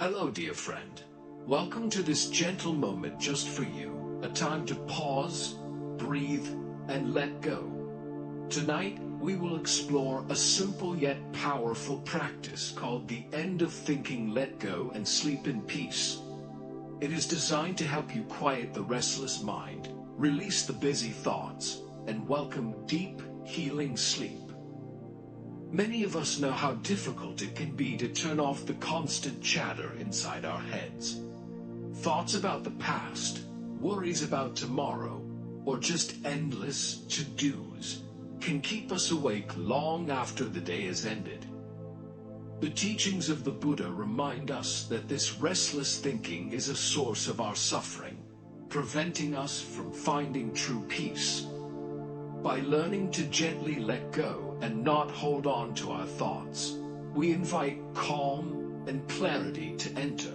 Hello, dear friend. Welcome to this gentle moment just for you, a time to pause, breathe, and let go. Tonight, we will explore a simple yet powerful practice called the end of thinking, let go, and sleep in peace. It is designed to help you quiet the restless mind, release the busy thoughts, and welcome deep, healing sleep. Many of us know how difficult it can be to turn off the constant chatter inside our heads. Thoughts about the past, worries about tomorrow, or just endless to-dos can keep us awake long after the day has ended. The teachings of the Buddha remind us that this restless thinking is a source of our suffering, preventing us from finding true peace. By learning to gently let go and not hold on to our thoughts, we invite calm and clarity to enter.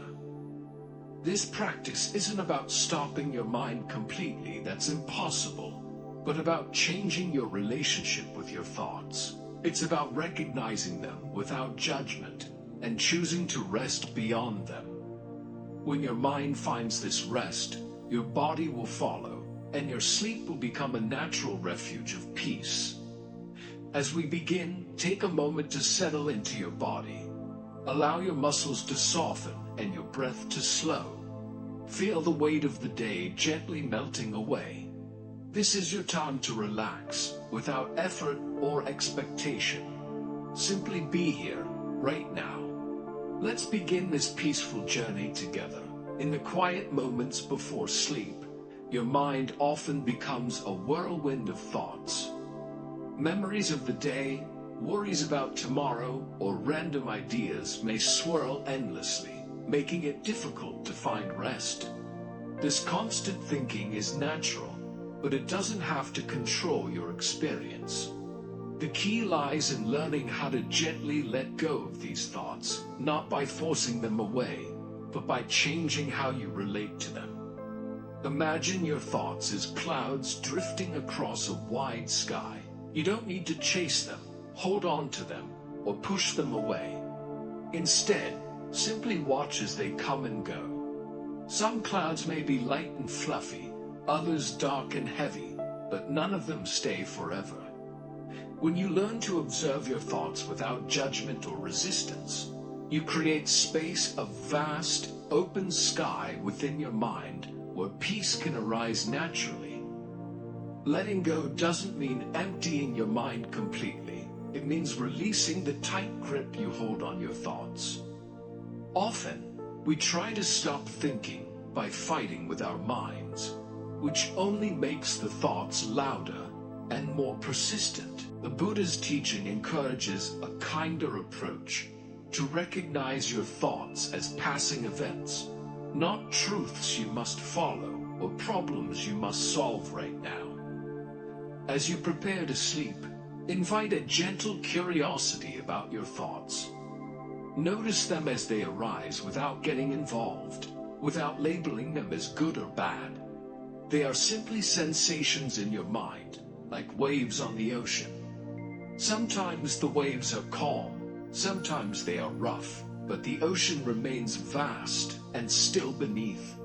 This practice isn't about stopping your mind completely, that's impossible, but about changing your relationship with your thoughts. It's about recognizing them without judgment and choosing to rest beyond them. When your mind finds this rest, your body will follow, and your sleep will become a natural refuge of peace. As we begin, take a moment to settle into your body. Allow your muscles to soften and your breath to slow. Feel the weight of the day gently melting away. This is your time to relax, without effort or expectation. Simply be here, right now. Let's begin this peaceful journey together. In the quiet moments before sleep, your mind often becomes a whirlwind of thoughts. Memories of the day, worries about tomorrow, or random ideas may swirl endlessly, making it difficult to find rest. This constant thinking is natural, but it doesn't have to control your experience. The key lies in learning how to gently let go of these thoughts, not by forcing them away, but by changing how you relate to them. Imagine your thoughts as clouds drifting across a wide sky. You don't need to chase them, hold on to them, or push them away. Instead, simply watch as they come and go. Some clouds may be light and fluffy, others dark and heavy, but none of them stay forever. When you learn to observe your thoughts without judgment or resistance, you create space of vast, open sky within your mind where peace can arise naturally. Letting go doesn't mean emptying your mind completely. It means releasing the tight grip you hold on your thoughts. Often, we try to stop thinking by fighting with our minds, which only makes the thoughts louder and more persistent. The Buddha's teaching encourages a kinder approach, to recognize your thoughts as passing events, not truths you must follow or problems you must solve right now. As you prepare to sleep, invite a gentle curiosity about your thoughts. Notice them as they arise without getting involved, without labeling them as good or bad. They are simply sensations in your mind, like waves on the ocean. Sometimes the waves are calm, sometimes they are rough, but the ocean remains vast and still beneath.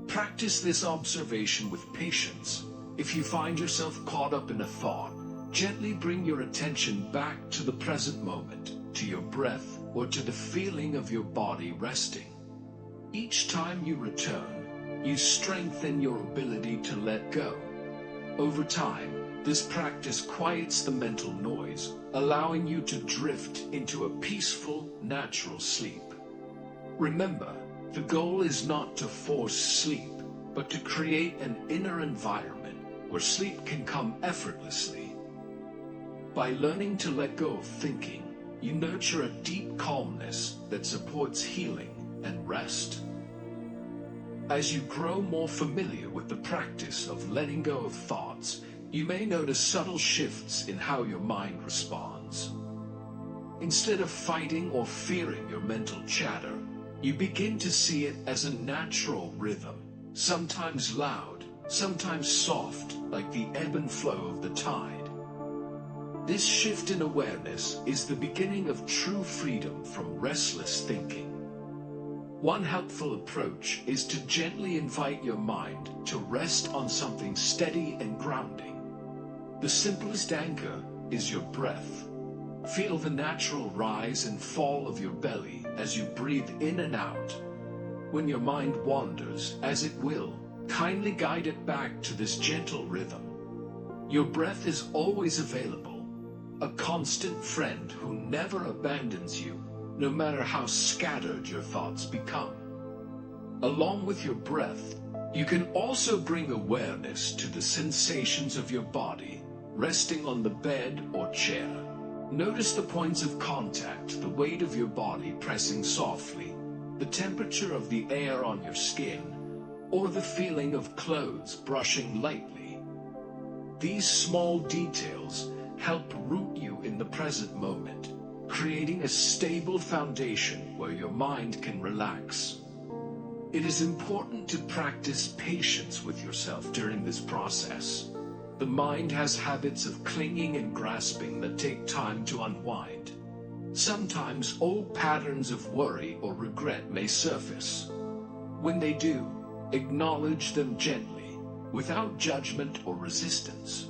Practice this observation with patience. If you find yourself caught up in a thought, gently bring your attention back to the present moment, to your breath, or to the feeling of your body resting. Each time you return, you strengthen your ability to let go. Over time, this practice quiets the mental noise, allowing you to drift into a peaceful, natural sleep. Remember, the goal is not to force sleep, but to create an inner environment where sleep can come effortlessly. By learning to let go of thinking, you nurture a deep calmness that supports healing and rest. As you grow more familiar with the practice of letting go of thoughts, you may notice subtle shifts in how your mind responds. Instead of fighting or fearing your mental chatter, you begin to see it as a natural rhythm, sometimes loud, sometimes soft, like the ebb and flow of the tide. This shift in awareness is the beginning of true freedom from restless thinking. One helpful approach is to gently invite your mind to rest on something steady and grounding. The simplest anchor is your breath. Feel the natural rise and fall of your belly as you breathe in and out. When your mind wanders, as it will, kindly guide it back to this gentle rhythm. Your breath is always available, a constant friend who never abandons you, no matter how scattered your thoughts become. Along with your breath, you can also bring awareness to the sensations of your body, resting on the bed or chair. Notice the points of contact, the weight of your body pressing softly, the temperature of the air on your skin, or the feeling of clothes brushing lightly. These small details help root you in the present moment, creating a stable foundation where your mind can relax. It is important to practice patience with yourself during this process. The mind has habits of clinging and grasping that take time to unwind. Sometimes old patterns of worry or regret may surface. When they do, acknowledge them gently, without judgment or resistance.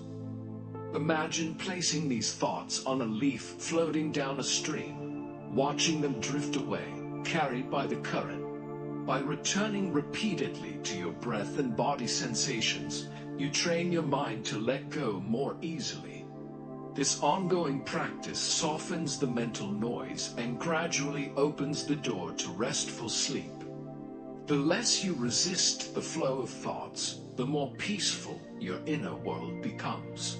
Imagine placing these thoughts on a leaf floating down a stream, watching them drift away, carried by the current. By returning repeatedly to your breath and body sensations, you train your mind to let go more easily. This ongoing practice softens the mental noise and gradually opens the door to restful sleep. The less you resist the flow of thoughts, the more peaceful your inner world becomes.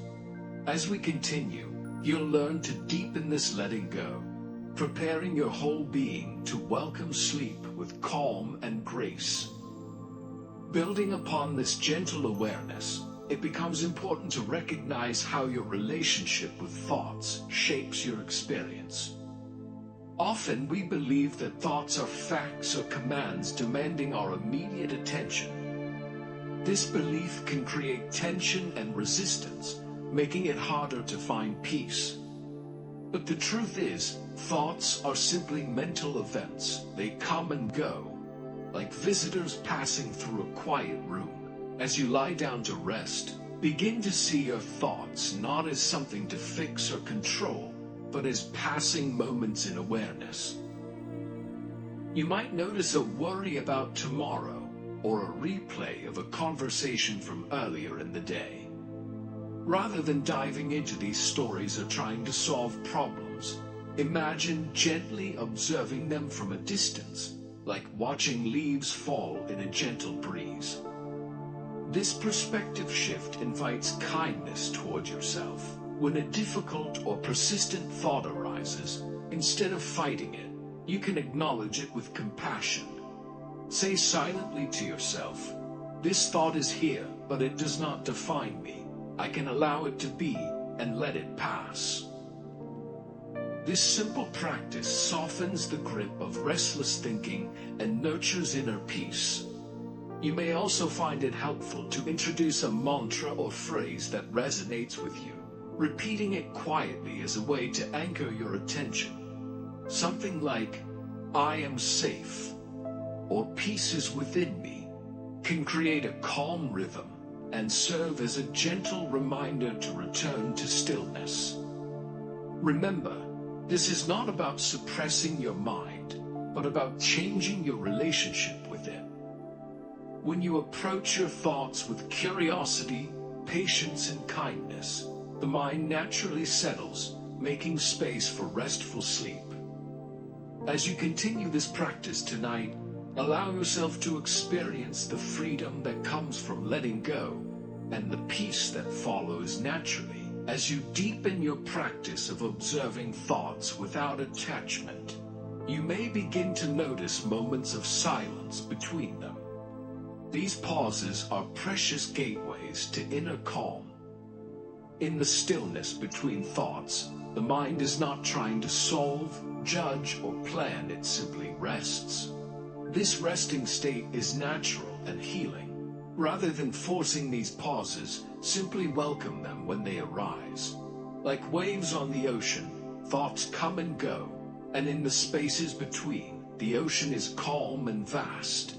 As we continue, you'll learn to deepen this letting go, preparing your whole being to welcome sleep with calm and grace. Building upon this gentle awareness, it becomes important to recognize how your relationship with thoughts shapes your experience. Often we believe that thoughts are facts or commands demanding our immediate attention. This belief can create tension and resistance, making it harder to find peace. But the truth is, thoughts are simply mental events. They come and go, like visitors passing through a quiet room. As you lie down to rest, begin to see your thoughts not as something to fix or control, but as passing moments in awareness. You might notice a worry about tomorrow, or a replay of a conversation from earlier in the day. Rather than diving into these stories or trying to solve problems, imagine gently observing them from a distance, like watching leaves fall in a gentle breeze. This perspective shift invites kindness toward yourself. When a difficult or persistent thought arises, instead of fighting it, you can acknowledge it with compassion. Say silently to yourself, "This thought is here, but it does not define me. I can allow it to be and let it pass." This simple practice softens the grip of restless thinking and nurtures inner peace. You may also find it helpful to introduce a mantra or phrase that resonates with you, repeating it quietly as a way to anchor your attention. Something like, "I am safe," or "Peace is within me," can create a calm rhythm and serve as a gentle reminder to return to stillness. Remember, this is not about suppressing your mind, but about changing your relationship with it. When you approach your thoughts with curiosity, patience, and kindness, the mind naturally settles, making space for restful sleep. As you continue this practice tonight, allow yourself to experience the freedom that comes from letting go, and the peace that follows naturally as you deepen your practice of observing thoughts without attachment. You may begin to notice moments of silence between them. These pauses are precious gateways to inner calm. In the stillness between thoughts, the mind is not trying to solve, judge, or plan, it simply rests. This resting state is natural and healing. Rather than forcing these pauses, simply welcome them when they arise. Like waves on the ocean, thoughts come and go, and in the spaces between, the ocean is calm and vast.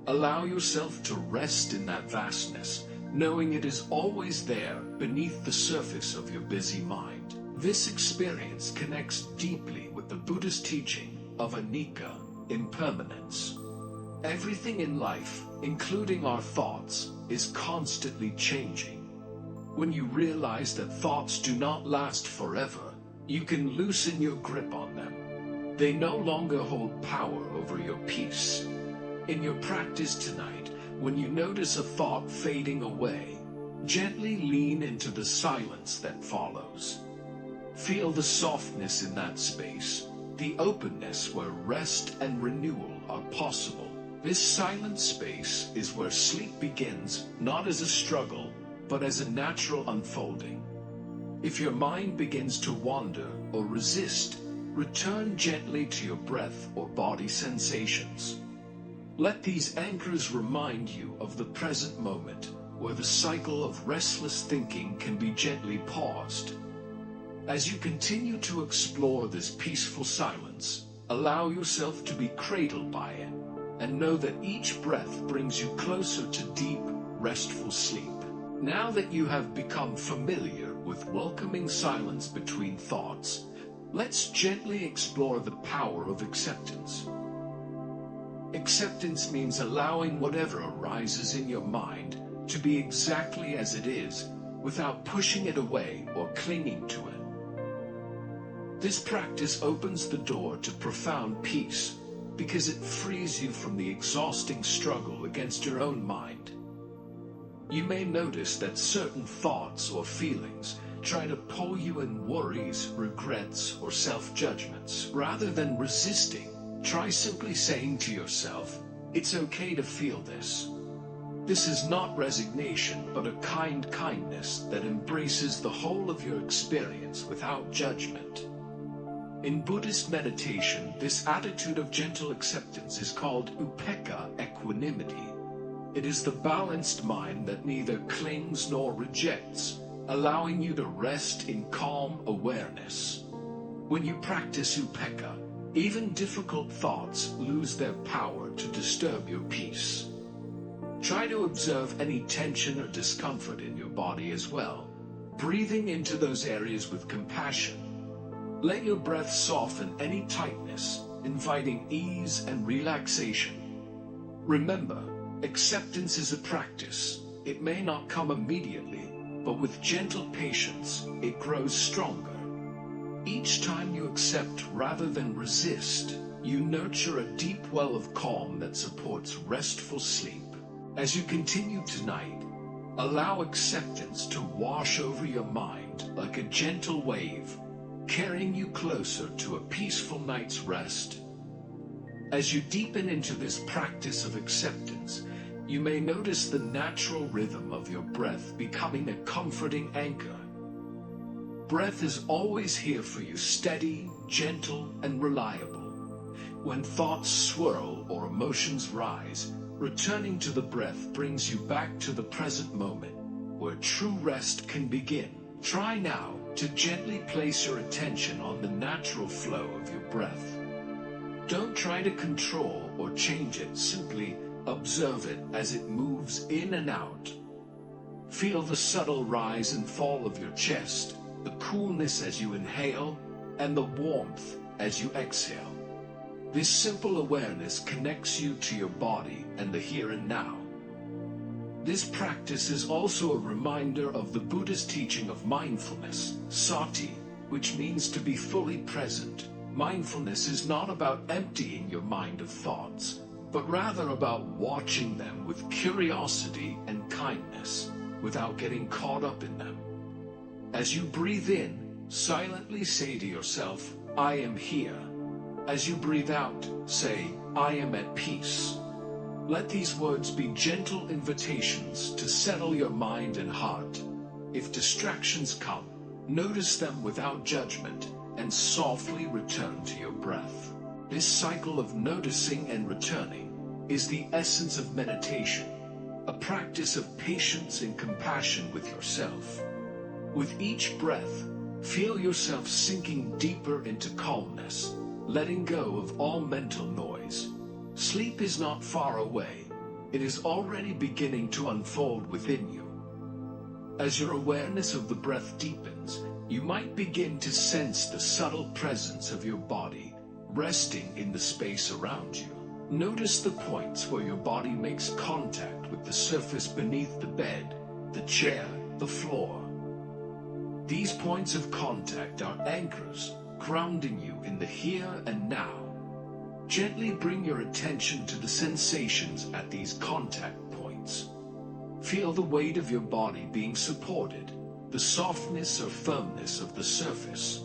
Allow yourself to rest in that vastness, knowing it is always there beneath the surface of your busy mind. This experience connects deeply with the Buddhist teaching of anicca, impermanence. Everything in life, including our thoughts, is constantly changing. When you realize that thoughts do not last forever, you can loosen your grip on them. They no longer hold power over your peace. In your practice tonight, when you notice a thought fading away, gently lean into the silence that follows. Feel the softness in that space, the openness where rest and renewal are possible. This silent space is where sleep begins, not as a struggle, but as a natural unfolding. If your mind begins to wander or resist, return gently to your breath or body sensations. Let these anchors remind you of the present moment, where the cycle of restless thinking can be gently paused. As you continue to explore this peaceful silence, allow yourself to be cradled by it, and know that each breath brings you closer to deep, restful sleep. Now that you have become familiar with welcoming silence between thoughts, let's gently explore the power of acceptance. Acceptance means allowing whatever arises in your mind to be exactly as it is, without pushing it away or clinging to it. This practice opens the door to profound peace, because it frees you from the exhausting struggle against your own mind. You may notice that certain thoughts or feelings try to pull you in worries, regrets, or self-judgments. Rather than resisting, try simply saying to yourself, "It's okay to feel this." This is not resignation, but a kindness that embraces the whole of your experience without judgment. In Buddhist meditation, this attitude of gentle acceptance is called upekkha, equanimity. It is the balanced mind that neither clings nor rejects, allowing you to rest in calm awareness. When you practice upekkha, even difficult thoughts lose their power to disturb your peace. Try to observe any tension or discomfort in your body as well, breathing into those areas with compassion. Let your breath soften any tightness, inviting ease and relaxation. Remember, acceptance is a practice. It may not come immediately, but with gentle patience, it grows stronger. Each time you accept rather than resist, you nurture a deep well of calm that supports restful sleep. As you continue tonight, allow acceptance to wash over your mind like a gentle wave, carrying you closer to a peaceful night's rest. As you deepen into this practice of acceptance, you may notice the natural rhythm of your breath becoming a comforting anchor. Breath is always here for you, steady, gentle, and reliable. When thoughts swirl or emotions rise, returning to the breath brings you back to the present moment, where true rest can begin. Try now to gently place your attention on the natural flow of your breath. Don't try to control or change it, simply observe it as it moves in and out. Feel the subtle rise and fall of your chest, the coolness as you inhale, and the warmth as you exhale. This simple awareness connects you to your body and the here and now. This practice is also a reminder of the Buddhist teaching of mindfulness, sati, which means to be fully present. Mindfulness is not about emptying your mind of thoughts, but rather about watching them with curiosity and kindness, without getting caught up in them. As you breathe in, silently say to yourself, "I am here." As you breathe out, say, "I am at peace." Let these words be gentle invitations to settle your mind and heart. If distractions come, notice them without judgment and softly return to your breath. This cycle of noticing and returning is the essence of meditation, a practice of patience and compassion with yourself. With each breath, feel yourself sinking deeper into calmness, letting go of all mental noise. rise. Sleep is not far away. It is already beginning to unfold within you. As your awareness of the breath deepens, you might begin to sense the subtle presence of your body resting in the space around you. Notice the points where your body makes contact with the surface beneath the bed, the chair, the floor. These points of contact are anchors, grounding you in the here and now. Gently bring your attention to the sensations at these contact points. Feel the weight of your body being supported, the softness or firmness of the surface.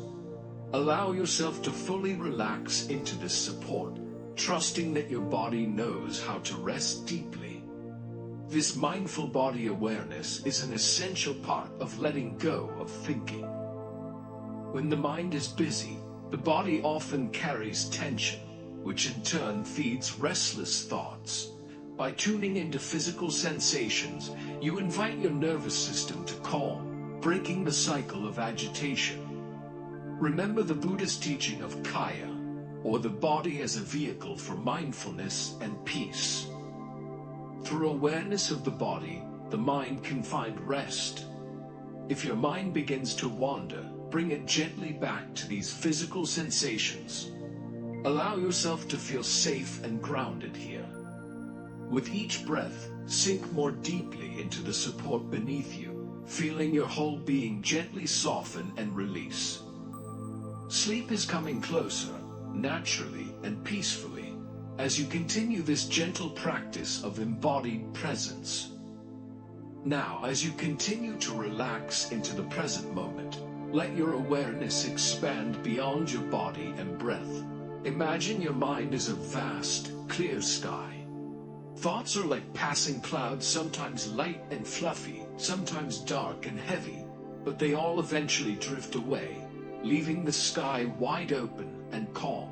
Allow yourself to fully relax into this support, trusting that your body knows how to rest deeply. This mindful body awareness is an essential part of letting go of thinking. When the mind is busy, the body often carries tension, which in turn feeds restless thoughts. By tuning into physical sensations, you invite your nervous system to calm, breaking the cycle of agitation. Remember the Buddhist teaching of Kaya, or the body as a vehicle for mindfulness and peace. Through awareness of the body, the mind can find rest. If your mind begins to wander, bring it gently back to these physical sensations. Allow yourself to feel safe and grounded here. With each breath, sink more deeply into the support beneath you, feeling your whole being gently soften and release. Sleep is coming closer, naturally and peacefully, as you continue this gentle practice of embodied presence. Now, as you continue to relax into the present moment, let your awareness expand beyond your body and breath. Imagine your mind as a vast, clear sky. Thoughts are like passing clouds, sometimes light and fluffy, sometimes dark and heavy, but they all eventually drift away, leaving the sky wide open and calm.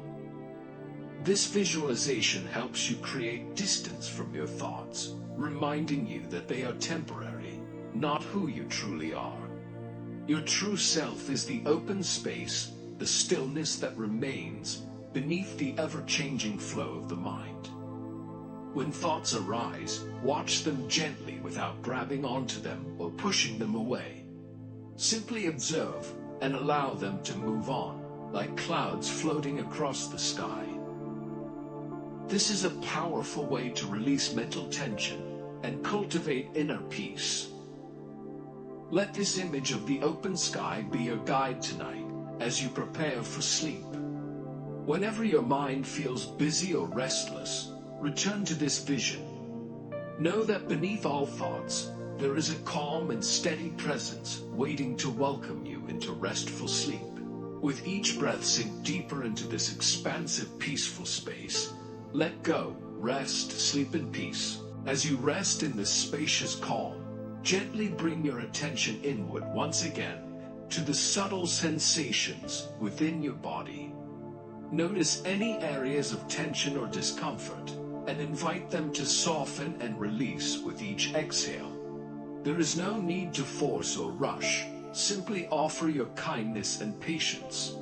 This visualization helps you create distance from your thoughts, reminding you that they are temporary, not who you truly are. Your true self is the open space, the stillness that remains beneath the ever-changing flow of the mind. When thoughts arise, watch them gently without grabbing onto them or pushing them away. Simply observe and allow them to move on, like clouds floating across the sky. This is a powerful way to release mental tension and cultivate inner peace. Let this image of the open sky be your guide tonight as you prepare for sleep. Whenever your mind feels busy or restless, return to this vision. Know that beneath all thoughts, there is a calm and steady presence waiting to welcome you into restful sleep. With each breath, sink deeper into this expansive, peaceful space. Let go, rest, sleep in peace. As you rest in this spacious calm, gently bring your attention inward once again to the subtle sensations within your body. Notice any areas of tension or discomfort and invite them to soften and release with each exhale. There is no need to force or rush. Simply offer your kindness and patience.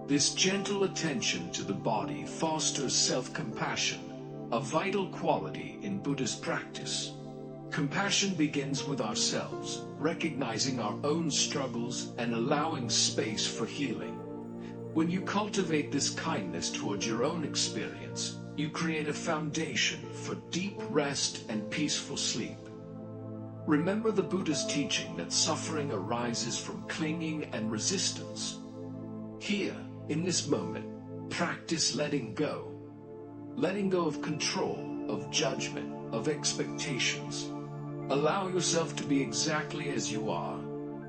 This gentle attention to the body fosters self-compassion, a vital quality in Buddhist practice. Compassion begins with ourselves, recognizing our own struggles and allowing space for healing. When you cultivate this kindness towards your own experience, you create a foundation for deep rest and peaceful sleep. Remember the Buddha's teaching that suffering arises from clinging and resistance. Here, in this moment, practice letting go. Letting go of control, of judgment, of expectations. Allow yourself to be exactly as you are,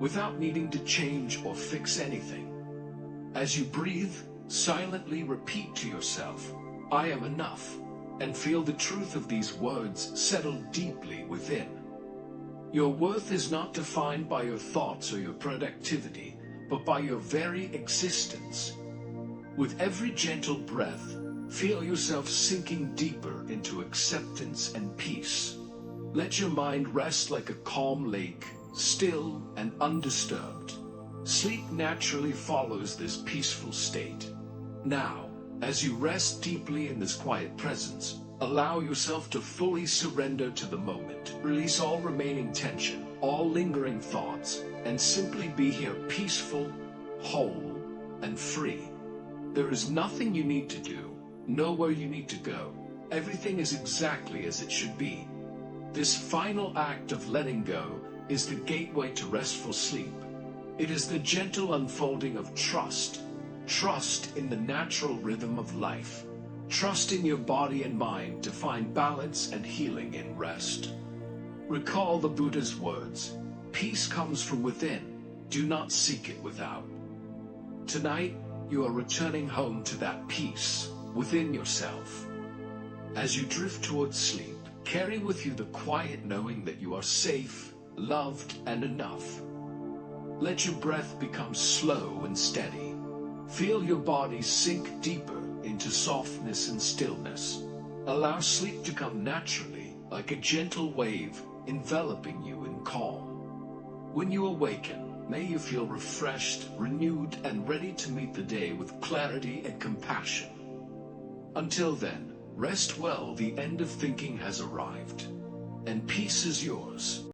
without needing to change or fix anything. As you breathe, silently repeat to yourself, "I am enough," and feel the truth of these words settle deeply within. Your worth is not defined by your thoughts or your productivity, but by your very existence. With every gentle breath, feel yourself sinking deeper into acceptance and peace. Let your mind rest like a calm lake, still and undisturbed. Sleep naturally follows this peaceful state. Now, As you rest deeply in this quiet presence, allow yourself to fully surrender to the moment. Release all remaining tension, all lingering thoughts, and simply be here peaceful, whole, and free. There is nothing you need to do, nowhere you need to go. Everything is exactly as it should be. This final act of letting go is the gateway to restful sleep. It is the gentle unfolding of trust. Trust in the natural rhythm of life. Trust in your body and mind to find balance and healing in rest. Recall the Buddha's words, "Peace comes from within, do not seek it without." Tonight, you are returning home to that peace within yourself. As you drift towards sleep, carry with you the quiet knowing that you are safe, loved, and enough. Let your breath become slow and steady. Feel your body sink deeper into softness and stillness. Allow sleep to come naturally, like a gentle wave, enveloping you in calm. When you awaken, may you feel refreshed, renewed, and ready to meet the day with clarity and compassion. Until then, rest well, the end of thinking has arrived, and peace is yours.